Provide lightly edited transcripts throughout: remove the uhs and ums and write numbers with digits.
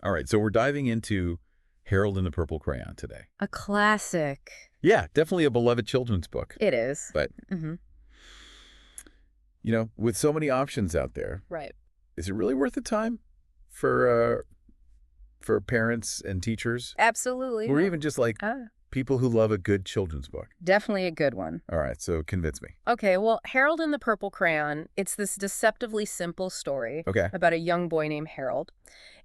All right, so we're diving into Harold and the Purple Crayon today. A classic. Yeah, definitely a beloved children's book. It is. But, with so many options out there, Right. is it really worth the time for parents and teachers? Absolutely. Or even just like people who love a good children's book? Definitely a good one. All right, so convince me. Okay, well, Harold and the Purple Crayon, it's this deceptively simple story about a young boy named Harold.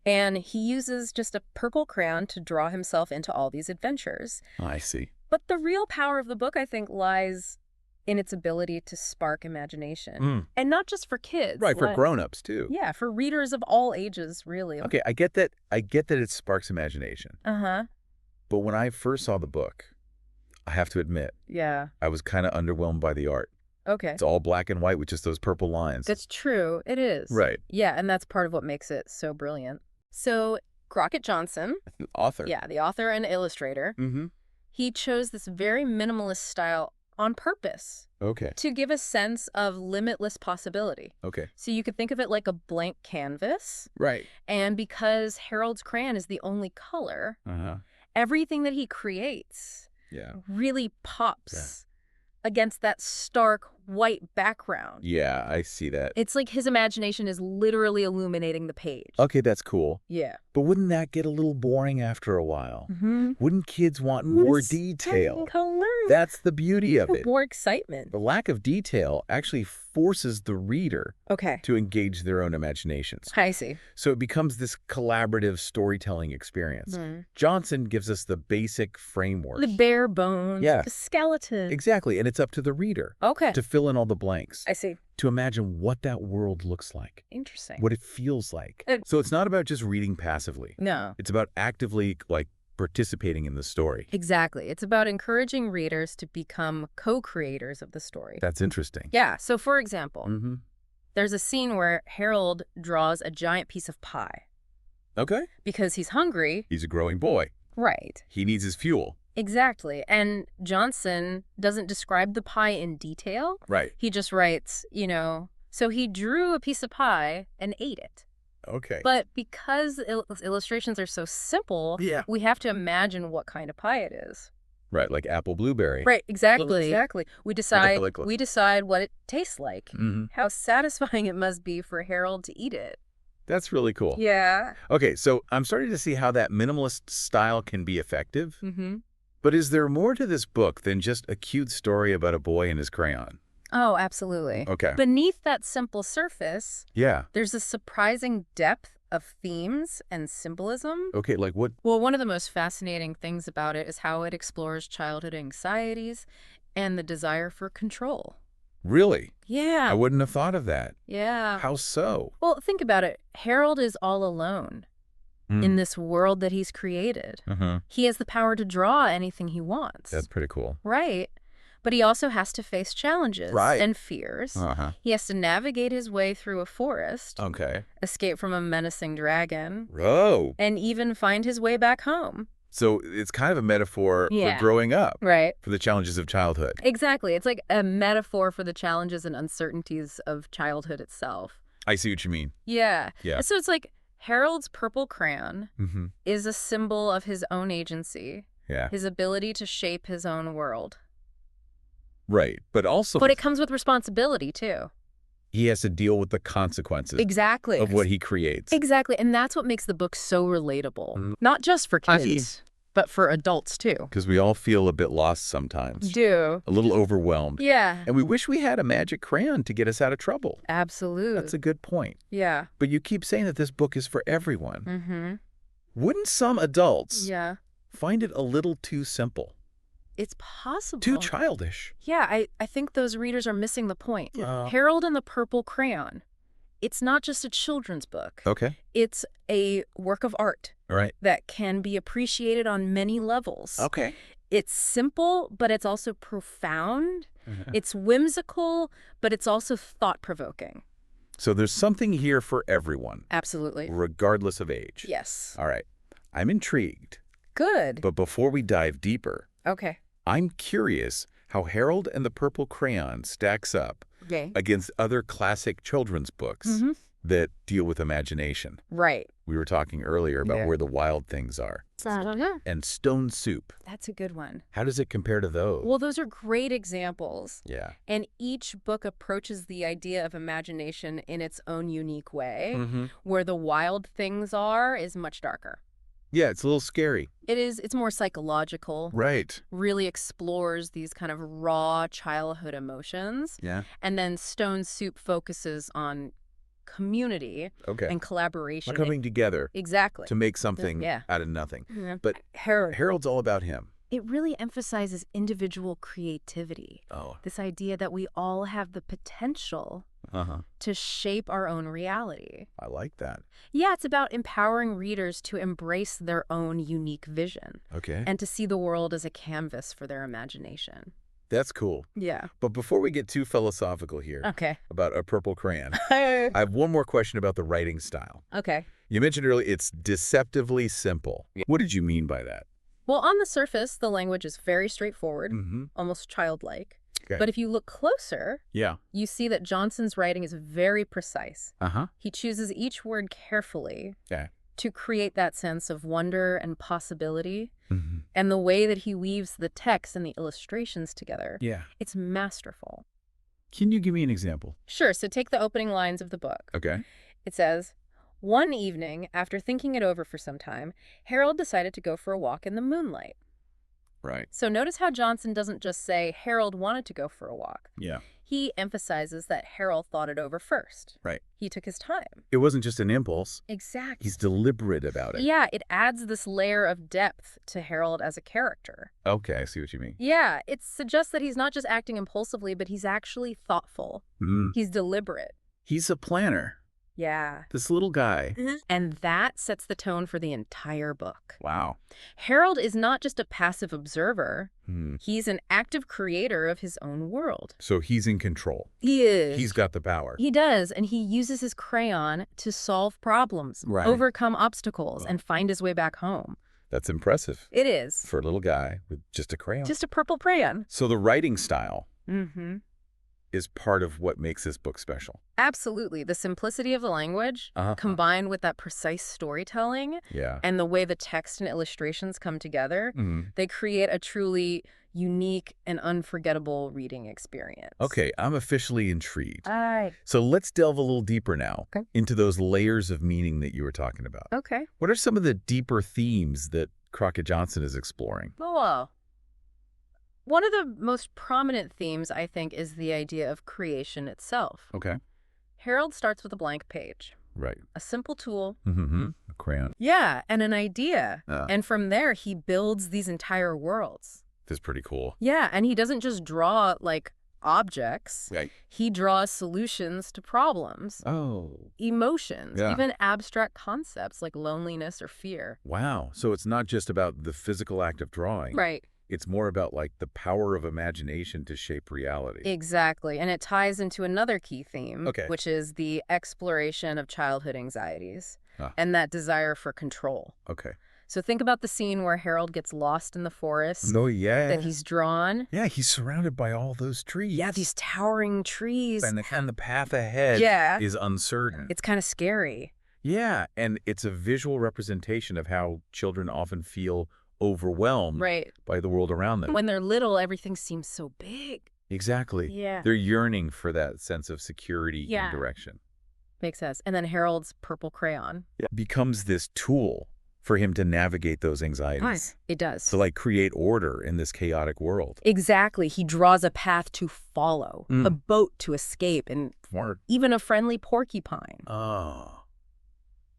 And he uses just a purple crayon to draw himself into all these adventures. I see. But the real power of the book, I think, lies in its ability to spark imagination. And not just for kids. Right, for grown-ups, too. Yeah, for readers of all ages, really. Okay, I get that it sparks imagination. Uh-huh. But when I first saw the book, I have to admit, I was kind of underwhelmed by the art. Okay. It's all black and white with just those purple lines. That's true. It is. Right. Yeah, and that's part of what makes it so brilliant. So Crockett Johnson, The author. yeah, the author and illustrator, he chose this very minimalist style on purpose Okay. to give a sense of limitless possibility. Okay. So you could think of it like a blank canvas. Right. And because Harold's crayon is the only color, everything that he creates really pops against that stark white background. Yeah, I see that. It's like his imagination is literally illuminating the page. Okay, that's cool. Yeah. But wouldn't that get a little boring after a while? Wouldn't kids want more detail? That's the beauty of it. More excitement. The lack of detail actually forces the reader to engage their own imaginations. I see. So it becomes this collaborative storytelling experience. Johnson gives us the basic framework. The bare bones. Yeah. The skeleton. Exactly, and it's up to the reader to fill in all the blanks. I see. To imagine what that world looks like. Interesting. What it feels like. So it's not about just reading passively. No. It's about actively, participating in the story. Exactly. It's about encouraging readers to become co-creators of the story. That's interesting. Yeah. So, for example, there's a scene where Harold draws a giant piece of pie. Okay. Because he's hungry. He's a growing boy. Right. He needs his fuel. Exactly. And Johnson doesn't describe the pie in detail. Right. He just writes, so he drew a piece of pie and ate it. Okay. But because illustrations are so simple, we have to imagine what kind of pie it is. Right, like apple blueberry. Right, exactly. We decide what it tastes like. How satisfying it must be for Harold to eat it. That's really cool. Yeah. Okay, so I'm starting to see how that minimalist style can be effective. But is there more to this book than just a cute story about a boy and his crayon? Oh, absolutely. Okay. Beneath that simple surface, Yeah. there's a surprising depth of themes and symbolism. Okay, like what? Well, one of the most fascinating things about it is how it explores childhood anxieties and the desire for control. Really? Yeah. I wouldn't have thought of that. Yeah. How so? Well, think about it. Harold is all alone in this world that he's created. He has the power to draw anything he wants. That's pretty cool. Right. But he also has to face challenges and fears. He has to navigate his way through a forest, escape from a menacing dragon, and even find his way back home. So it's kind of a metaphor for growing up, for the challenges of childhood. Exactly. It's like a metaphor for the challenges and uncertainties of childhood itself. I see what you mean. Yeah. Yeah. So it's like Harold's purple crayon is a symbol of his own agency, his ability to shape his own world. Right, but also... But it comes with responsibility, too. He has to deal with the consequences of what he creates. Exactly, and that's what makes the book so relatable. Not just for kids, but for adults, too. Because we all feel a bit lost sometimes. Do. A little overwhelmed. Yeah. And we wish we had a magic crayon to get us out of trouble. Absolutely. That's a good point. Yeah. But you keep saying that this book is for everyone. Wouldn't some adults find it a little too simple? It's possible. Too childish. Yeah, I think those readers are missing the point. Harold and the Purple Crayon. It's not just a children's book. Okay. It's a work of art. Right. That can be appreciated on many levels. Okay. It's simple, but it's also profound. It's whimsical, but it's also thought-provoking. So there's something here for everyone. Absolutely. Regardless of age. Yes. All right. I'm intrigued. Good. But before we dive deeper, I'm curious how Harold and the Purple Crayon stacks up against other classic children's books. that deal with imagination. Right. We were talking earlier about where the wild things are. And Stone Soup. That's a good one. How does it compare to those? Well, those are great examples. Yeah. And each book approaches the idea of imagination in its own unique way. Where the wild things are is much darker. Yeah, it's a little scary. It is. It's more psychological. Right. Really explores these kind of raw childhood emotions. Yeah. And then Stone Soup focuses on community and collaboration. Coming together. Exactly. To make something out of nothing. But Harold. Harold's all about him. It really emphasizes individual creativity. Oh. This idea that we all have the potential to shape our own reality. I like that. Yeah, it's about empowering readers to embrace their own unique vision. Okay. And to see the world as a canvas for their imagination. That's cool. Yeah. But before we get too philosophical here about a purple crayon, I have one more question about the writing style. Okay. You mentioned earlier it's deceptively simple. What did you mean by that? Well, on the surface, the language is very straightforward, almost childlike. Okay. But if you look closer, you see that Johnson's writing is very precise. He chooses each word carefully to create that sense of wonder and possibility. And the way that he weaves the text and the illustrations together, it's masterful. Can you give me an example? Sure. So take the opening lines of the book. Okay. It says, "One evening, after thinking it over for some time, Harold decided to go for a walk in the moonlight." Right. So notice how Johnson doesn't just say Harold wanted to go for a walk. Yeah. He emphasizes that Harold thought it over first. Right. He took his time. It wasn't just an impulse. Exactly. He's deliberate about it. Yeah, it adds this layer of depth to Harold as a character. Okay, I see what you mean. Yeah, it suggests that he's not just acting impulsively, but he's actually thoughtful. He's deliberate. He's a planner. Yeah. This little guy. And that sets the tone for the entire book. Wow. Harold is not just a passive observer. He's an active creator of his own world. So he's in control. He is. He's got the power. He does, and he uses his crayon to solve problems, overcome obstacles, and find his way back home. That's impressive. It is. For a little guy with just a crayon. Just a purple crayon. So the writing style is part of what makes this book special. Absolutely. The simplicity of the language combined with that precise storytelling and the way the text and illustrations come together, they create a truly unique and unforgettable reading experience. Okay, I'm officially intrigued. All right. So let's delve a little deeper now into those layers of meaning that you were talking about. Okay. What are some of the deeper themes that Crockett Johnson is exploring? Oh, one of the most prominent themes, I think, is the idea of creation itself. Okay. Harold starts with a blank page. Right. A simple tool. A crayon. Yeah, and an idea. And from there, he builds these entire worlds. That's pretty cool. Yeah, and he doesn't just draw, like, objects. Right. He draws solutions to problems. Oh. Emotions. Even abstract concepts like loneliness or fear. Wow. So it's not just about the physical act of drawing. Right. It's more about, like, the power of imagination to shape reality. Exactly. And it ties into another key theme, which is the exploration of childhood anxieties and that desire for control. Okay. So think about the scene where Harold gets lost in the forest. Oh, yeah. That he's drawn. Yeah, he's surrounded by all those trees. Yeah, these towering trees. And the path ahead is uncertain. It's kind of scary. Yeah, and it's a visual representation of how children often feel overwhelmed by the world around them. When they're little, everything seems so big. Exactly. Yeah. They're yearning for that sense of security and direction. Makes sense. And then Harold's purple crayon becomes this tool for him to navigate those anxieties. It does. To, like, create order in this chaotic world. Exactly. He draws a path to follow, a boat to escape, and even a friendly porcupine. Oh.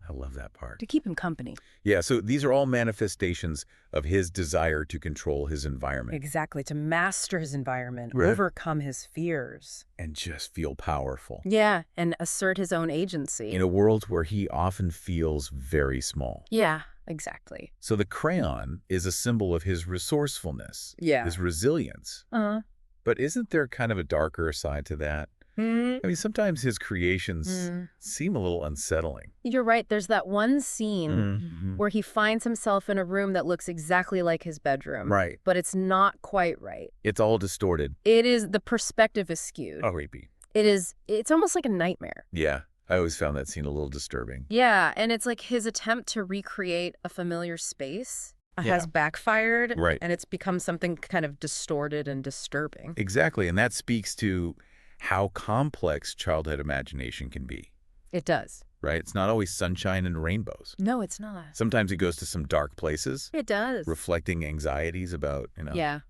I love that part. To keep him company. Yeah, so these are all manifestations of his desire to control his environment. Exactly, to master his environment, overcome his fears. And just feel powerful. Yeah, and assert his own agency. In a world where he often feels very small. Yeah, exactly. So the crayon is a symbol of his resourcefulness. Yeah. His resilience. But isn't there kind of a darker side to that? I mean, sometimes his creations seem a little unsettling. You're right. There's that one scene where he finds himself in a room that looks exactly like his bedroom. Right. But it's not quite right. It's all distorted. It is, the perspective is skewed. Oh, creepy. It's almost like a nightmare. Yeah. I always found that scene a little disturbing. Yeah, and it's like his attempt to recreate a familiar space has backfired, right, and it's become something kind of distorted and disturbing. Exactly, and that speaks to how complex childhood imagination can be. It does. Right? It's not always sunshine and rainbows. No, it's not. Sometimes it goes to some dark places. It does. Reflecting anxieties about, Yeah.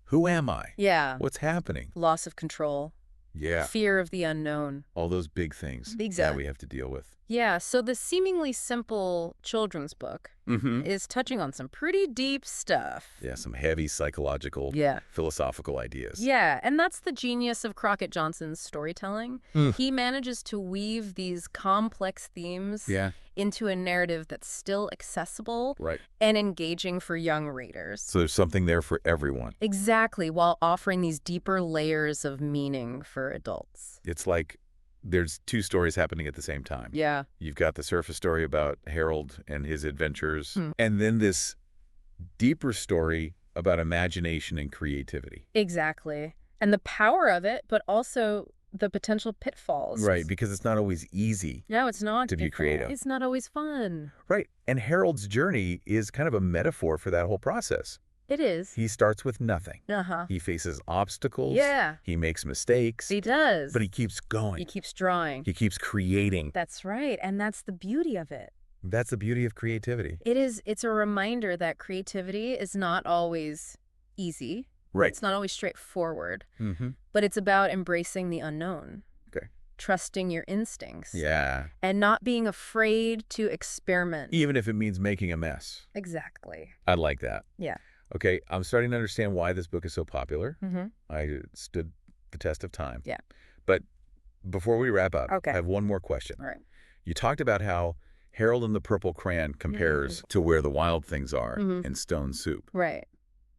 Who am I? Yeah. What's happening? Loss of control. Yeah. Fear of the unknown. All those big things that we have to deal with. Yeah, so the seemingly simple children's book is touching on some pretty deep stuff. Yeah, some heavy psychological, philosophical ideas. Yeah, and that's the genius of Crockett Johnson's storytelling. He manages to weave these complex themes into a narrative that's still accessible and engaging for young readers. So there's something there for everyone. Exactly, while offering these deeper layers of meaning for adults. It's like there's two stories happening at the same time. Yeah. You've got the surface story about Harold and his adventures, and then this deeper story about imagination and creativity. Exactly. And the power of it, but also the potential pitfalls. Right, because it's not always easy. No, it's not. To be creative. It's not always fun. Right, and Harold's journey is kind of a metaphor for that whole process. It is. He starts with nothing. He faces obstacles. Yeah. He makes mistakes. He does. But he keeps going. He keeps drawing. He keeps creating. That's right, and that's the beauty of it. That's the beauty of creativity. It is. It's a reminder that creativity is not always easy. Right. It's not always straightforward. But it's about embracing the unknown. Okay. Trusting your instincts. Yeah. And not being afraid to experiment. Even if it means making a mess. Exactly. I like that. Yeah. Okay, I'm starting to understand why this book is so popular. I stood the test of time. Yeah. But before we wrap up, I have one more question. All right. You talked about how Harold and the Purple Crayon compares to Where the Wild Things Are in Stone Soup. Right.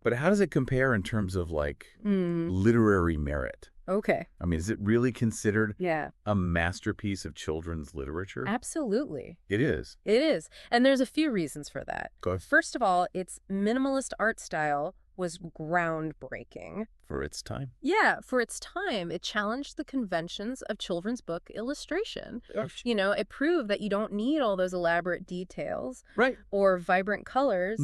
But how does it compare in terms of, like, literary merit? Okay. I mean, is it really considered Yeah. a masterpiece of children's literature? Absolutely. It is. It is. And there's a few reasons for that. Go ahead. First of all, its minimalist art style was groundbreaking. For its time? Yeah, for its time. It challenged the conventions of children's book illustration. You know, it proved that you don't need all those elaborate details or vibrant colors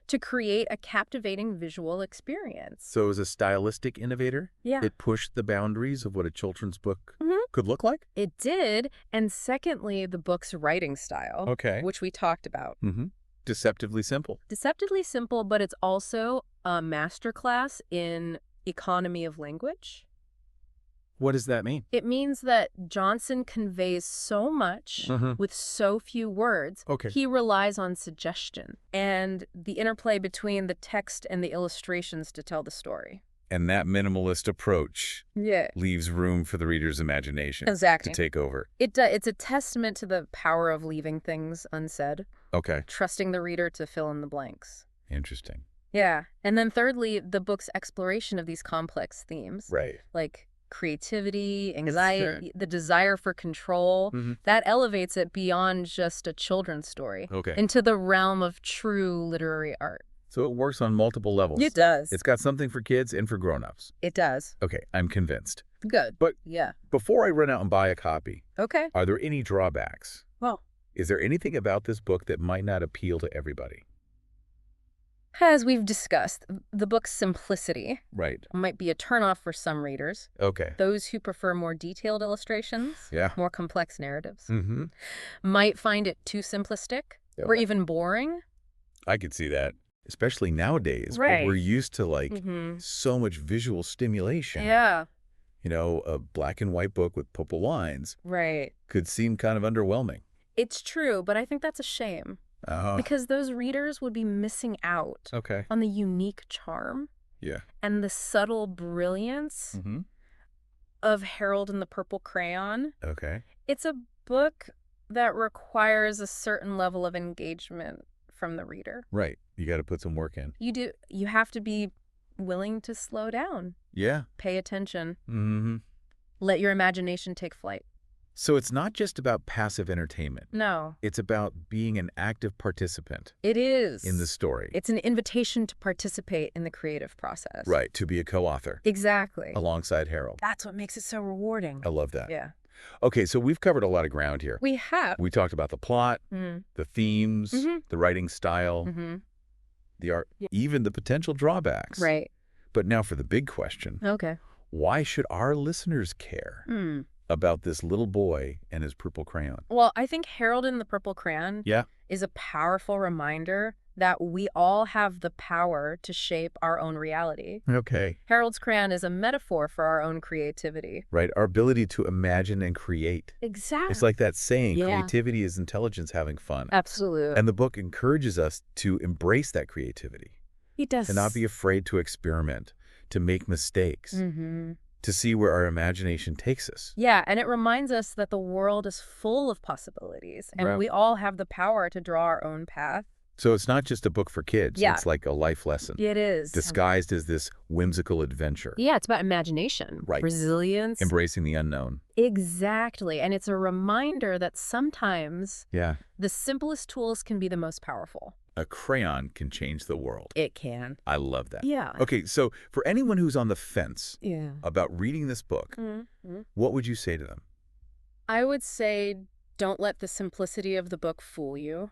to create a captivating visual experience. So it was a stylistic innovator? Yeah. It pushed the boundaries of what a children's book could look like? It did. And secondly, the book's writing style, which we talked about. Deceptively simple. Deceptively simple, but it's also a masterclass in economy of language. What does that mean? It means that Johnson conveys so much with so few words. He relies on suggestion and the interplay between the text and the illustrations to tell the story. And that minimalist approach leaves room for the reader's imagination to take over. It's a testament to the power of leaving things unsaid. Trusting the reader to fill in the blanks. Interesting. Yeah. And then thirdly, the book's exploration of these complex themes. Like creativity, anxiety, the desire for control, that elevates it beyond just a children's story into the realm of true literary art. So it works on multiple levels. It does. It's got something for kids and for grown-ups. It does. Okay, I'm convinced. Good. But yeah, before I run out and buy a copy, are there any drawbacks? Well, is there anything about this book that might not appeal to everybody? As we've discussed, the book's simplicity might be a turnoff for some readers. Those who prefer more detailed illustrations, more complex narratives, might find it too simplistic or even boring. I could see that, especially nowadays, where we're used to like so much visual stimulation. You know, a black and white book with purple lines could seem kind of underwhelming. It's true, but I think that's a shame. Because those readers would be missing out on the unique charm and the subtle brilliance of Harold and the Purple Crayon. It's a book that requires a certain level of engagement from the reader. Right. You got to put some work in. You do. You have to be willing to slow down. Pay attention. Let your imagination take flight. So it's not just about passive entertainment. No. It's about being an active participant. It is. In the story. It's an invitation to participate in the creative process. Right, to be a co-author. Exactly. Alongside Harold. That's what makes it so rewarding. I love that. Yeah. Okay, so we've covered a lot of ground here. We have. We talked about the plot, the themes, the writing style, the art, even the potential drawbacks. Right. But now for the big question. Okay. Why should our listeners care about this little boy and his purple crayon? Well, I think Harold and the Purple Crayon is a powerful reminder that we all have the power to shape our own reality. Okay. Harold's crayon is a metaphor for our own creativity. Right, our ability to imagine and create. Exactly. It's like that saying, creativity is intelligence having fun. Absolutely. And the book encourages us to embrace that creativity. It does. To not be afraid to experiment, to make mistakes, to see where our imagination takes us. Yeah, and it reminds us that the world is full of possibilities, and we all have the power to draw our own path. So it's not just a book for kids. It's like a life lesson. It is. Disguised as this whimsical adventure. Yeah, it's about imagination, resilience. Embracing the unknown. Exactly. And it's a reminder that sometimes the simplest tools can be the most powerful. A crayon can change the world. It can. I love that. Yeah. Okay, so for anyone who's on the fence about reading this book, what would you say to them? I would say don't let the simplicity of the book fool you.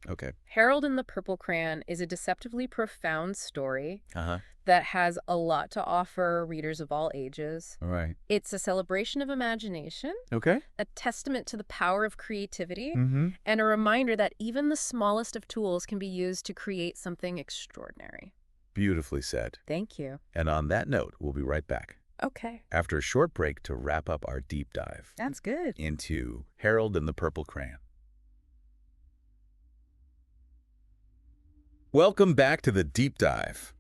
Okay. Harold and the Purple Crayon is a deceptively profound story that has a lot to offer readers of all ages. All right. It's a celebration of imagination, a testament to the power of creativity, and a reminder that even the smallest of tools can be used to create something extraordinary. Beautifully said. Thank you. And on that note, we'll be right back. Okay. After a short break to wrap up our deep dive. That's good. Into Harold and the Purple Crayon. Welcome back to the deep dive.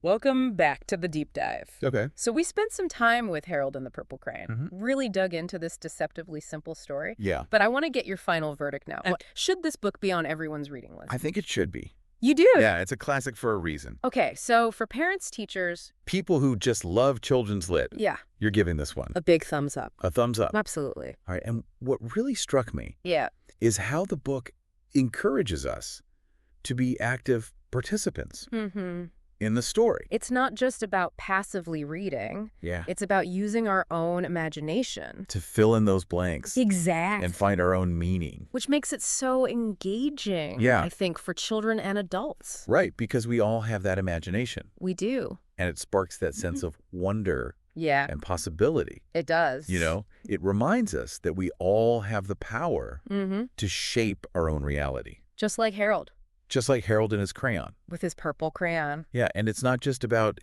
Welcome back to the deep dive. Okay. So we spent some time with Harold and the Purple Crayon, really dug into this deceptively simple story. Yeah. But I want to get your final verdict now. Should this book be on everyone's reading list? I think it should be. You do? Yeah, it's a classic for a reason. Okay, so for parents, teachers... People who just love children's lit. Yeah. You're giving this one. A big thumbs up. A thumbs up. Absolutely. All right, and what really struck me is how the book encourages us to be active participants in the story. It's not just about passively reading. Yeah. It's about using our own imagination. To fill in those blanks. Exactly. And find our own meaning. Which makes it so engaging, I think, for children and adults. Right, because we all have that imagination. We do. And it sparks that sense of wonder and possibility. It does. You know, it reminds us that we all have the power to shape our own reality. Just like Harold. Just like Harold and his crayon. With his purple crayon. Yeah, and it's not just about,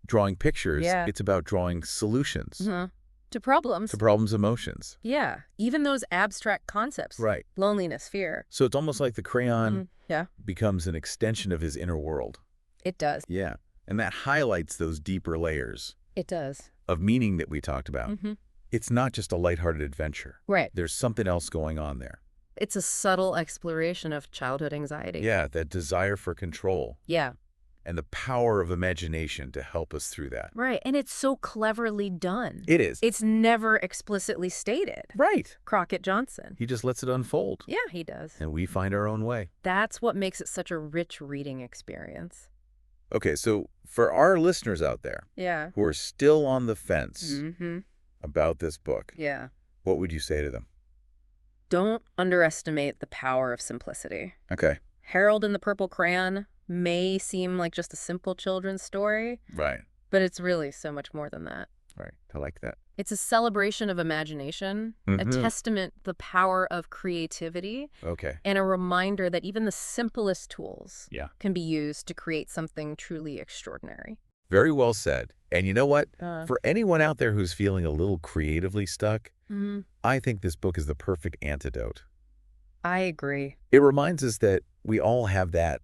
drawing pictures. It's about drawing solutions. To problems. To problems, emotions. Yeah, even those abstract concepts. Right. Loneliness, fear. So it's almost like the crayon becomes an extension of his inner world. It does. Yeah, and that highlights those deeper layers. It does. Of meaning that we talked about. It's not just a lighthearted adventure. Right. There's something else going on there. It's a subtle exploration of childhood anxiety. Yeah, that desire for control. Yeah. And the power of imagination to help us through that. Right, and it's so cleverly done. It is. It's never explicitly stated. Right. Crockett Johnson. He just lets it unfold. Yeah, he does. And we find our own way. That's what makes it such a rich reading experience. Okay, so for our listeners out there who are still on the fence about this book, what would you say to them? Don't underestimate the power of simplicity. Okay. Harold and the Purple Crayon may seem like just a simple children's story. Right. But it's really so much more than that. Right. I like that. It's a celebration of imagination, a testament to the power of creativity, and a reminder that even the simplest tools can be used to create something truly extraordinary. Very well said. And you know what? For anyone out there who's feeling a little creatively stuck, I think this book is the perfect antidote. I agree. It reminds us that we all have that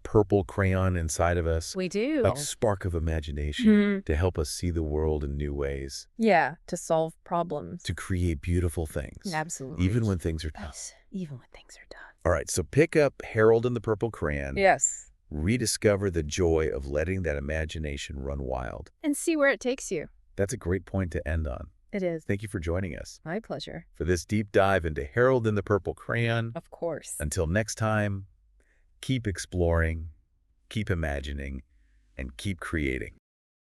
purple crayon inside of us. We do. A spark of imagination to help us see the world in new ways. Yeah, to solve problems. To create beautiful things. Absolutely. Even when things are tough. Yes, even when things are tough. All right, so pick up Harold and the Purple Crayon. Yes. Rediscover the joy of letting that imagination run wild. And see where it takes you. That's a great point to end on. It is. Thank you for joining us. My pleasure. For this deep dive into Harold and the Purple Crayon. Of course. Until next time, Keep exploring, keep imagining, and keep creating.